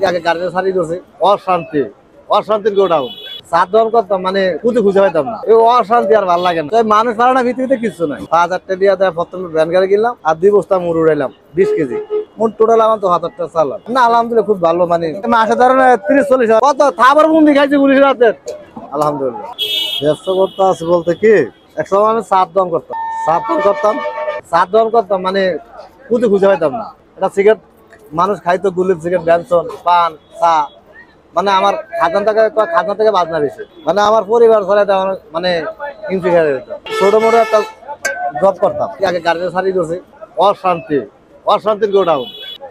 আগে গাড়িটা সারি করছে অশান্তি অশান্তির গোডাউন সাত দল করতাম মানে খুঁজে খুঁজে পাইতাম না এই অশান্তি আর ভালো লাগে না মানুষ পারে পৃথিবীতে কিছু নাই 5,000 টাকা দিয়ে দেয় প্রথম ভ্যান গাড়ি কিনলাম আর 2 বস্তা মুড় উড়াইলাম 20 কেজি মোট টোটাল আমার তো 1,000 টাকা চালাম না আলহামদুলিল্লাহ খুব ভালো মানে মাসে ধরেন 30-40 কত খাবার বন্দি খাইছি পুলিশের হাতে আলহামদুলিল্লাহ ব্যবসা করতে আছে বলতে কি একসময় আমি সাত দল করতাম মানে খুঁজে খুঁজে পাইতাম না এটা সিগারেট মানুষ খাইতো গুলির সিগারেট ব্যঞ্জন পান চা মানে আমার খাজনা থেকে বাজনা বেশি মানে আমার পরিবার চালাতে আমার মানে হিমশিম খেয়ে যেত ছোট মোটো একটা জব করতাম আগে গাড়িটা সারি করছে অশান্তির গোডাউন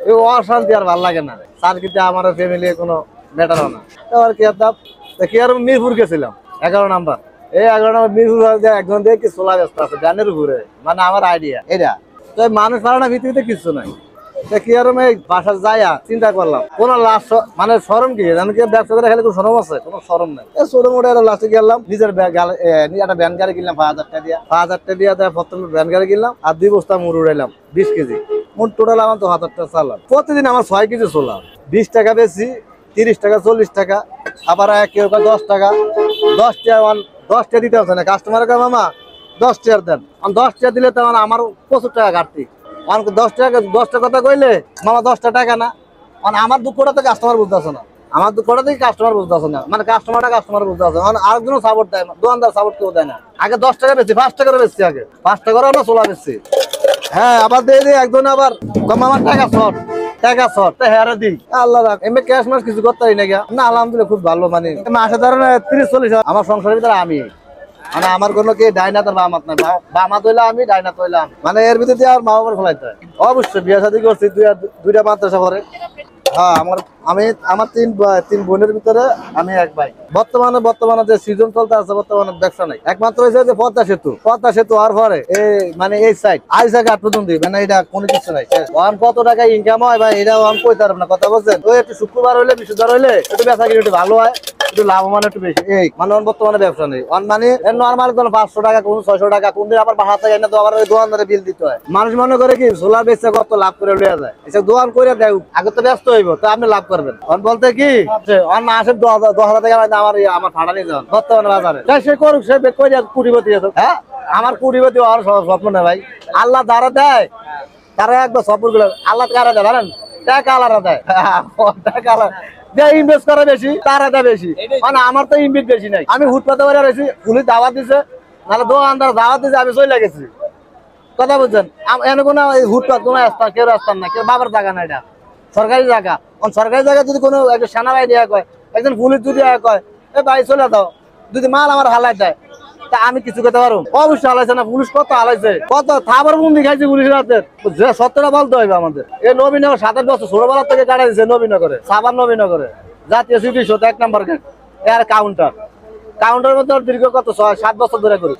এই অশান্তি আর ভালো লাগে না সার্কিটে আমার ফ্যামিলি কোনো ম্যাটারও না এবার কি করতাম কি আর মিরপুর গেছিলাম 11 নাম্বার এই 11 নাম্বার মিরপুর একজন দেখি সোলা ব্যস্ত আছে গানের ঘুরে মানে আমার আইডিয়া এটা তো মানুষ পারে না পৃথিবীতে কিছু নাই কি আর বাসা যাইয়া চিন্তা করলাম কোন লাস্ট মানে শরম কি আমি কি ব্যবসা করে খেলে কোনো শরম আছে কোনো শরম নাই ছোট মোটো একটা লাস্টে গেলাম নিজের একটা ভ্যান গাড়ি কিনলাম 5,000 টাকা দিয়ে প্রথম ভ্যান গাড়ি কিনলাম আর 2 বস্তা মুড় উড়াইলাম 20 কেজি মোট টোটাল আমার তো 1,000 টাকা চালাম প্রতিদিন আমার 6 কেজি চলাম 20 টাকা বেশি 30 টাকা 40 টাকা আবার কেউ 10 টাকা 10 টাকা দিতে হচ্ছে না কাস্টমারকে মামা 10 টাকা দেন 10 টাকা দিলে তো আমার 75 টাকা ঘাটতি 10 টাকা কথা কইলে মামা 10 টাকা না মানে আমার দুঃখটা তো কাস্টমার বুঝতেছে না আমার দুঃখটা থেকে কাস্টমার বুঝতেছে না মানে কাস্টমার বুঝতেছে মানে আরেকজনও সাপোর্ট দেয় দোকানদার সাপোর্ট কেউ দেয় না আগে 10 টাকা বেশি 5 টাকা বেশি আগে 5 টাকা আমরা চলা বেশি হ্যাঁ আবার দিয়ে একজন আবার আমার টাকা শর্ট হেয়ারে দিই আল্লাহ রাখ এমনি ক্যাশ মাস কিছু করতে পারি না আলহামদুলিল্লাহ খুব ভালো মানে মাসে ধরেন 30-40 আমার সংসারের ভিতরে আমি মানে আমার কোনো কি ডাইনাত আর বামাত নাই বামাত হইলে আমি ডাইনাত হইলাম মানে এর ভিতরে আর মা বাবার ফলাইতে হয় অবশ্যই বিয়ে শাদী করছি দুইটা মাদ্রাসা পরে হ্যাঁ আমার তিন বোনের ভিতরে আমি এক ভাই বর্তমানে যে সিজন চলতে আছে বর্তমানে ব্যবসা নাই একমাত্র হয়েছে যে পদ্মা সেতু হওয়ার পরে মানে এই সাইড আইসা ঘাট পর্যন্ত মানে এটা কোনো কিছু নাই কত টাকা ইনকাম হয় ভাই এটা কইতে পারবো না কথা বলছেন ওই একটু শুক্রবার হইলে বৃহস্পতিবার হইলে একটু বেচা কিনে একটু ভালো হয় একটু লাভবান একটু বেশি এই মানে বর্তমানে ব্যবসা নেই মানে নর্মাল 500 টাকা কোন 600 টাকা কোন দিন আবার বাসা থেকে এনে তো আবার ওই দোকানদারে বিল দিতে হয় মানুষ মনে করে কি সোলার বেচে কত লাভ করে লইয়া যায় এসব দোকান করে দেয় আগে তো ব্যস্ত হইব তো আপনি লাভ করবেন বলতে কি মাসে 10,000 টাকা আমার ভাড়া নিয়ে যান বর্তমানে বাজারে সে করুক সে কুটিপতি আছে হ্যাঁ আমার কুটিপতি হওয়ার স্বপ্ন নেই ভাই আল্লাহ যারা দেয় তারা একবার সফর গুলো আল্লাহ কারা দেয় জানেন টাকা আলাদা দেয় টাকা আলাদা ইনভেস্ট করে বেশি তারা দেয় বেশি মানে আমার তো ইনভেস্ট বেশি নাই আমি হুটপাতে বাড়ি রয়েছি পুলিশ দাওয়াত দিছে নাহলে দোকানদার দাওয়াত দিছে আমি চলে গেছি কথা বলছেন এনে কোনো হুটপাত কোনো রাস্তা কেউ রাস্তার না কেউ বাবার জায়গা না এটা সরকারি জায়গা সরকারি জায়গা যদি কোনো একটা সেনাবাহিনী কয় একজন পুলিশ যদি কয় এ ভাই চলে দাও যদি মাল আমার হালাই দেয় তা আমি কিছু করতে পারবো অবশ্যই হালাইছে না পুলিশ কত হালাইছে কত খাবার বন্দি খাইছে পুলিশের হাতে যে সত্যটা বলতে হবে আমাদের এই নবীনগর 27 বছর ছোটবেলার থেকে কাটা দিচ্ছে নবীনগরে সাবান নবীনগরে জাতীয় স্মৃতি 1 নম্বর গেট এর কাউন্টার মধ্যে দীর্ঘ কত 6-7 বছর ধরে করি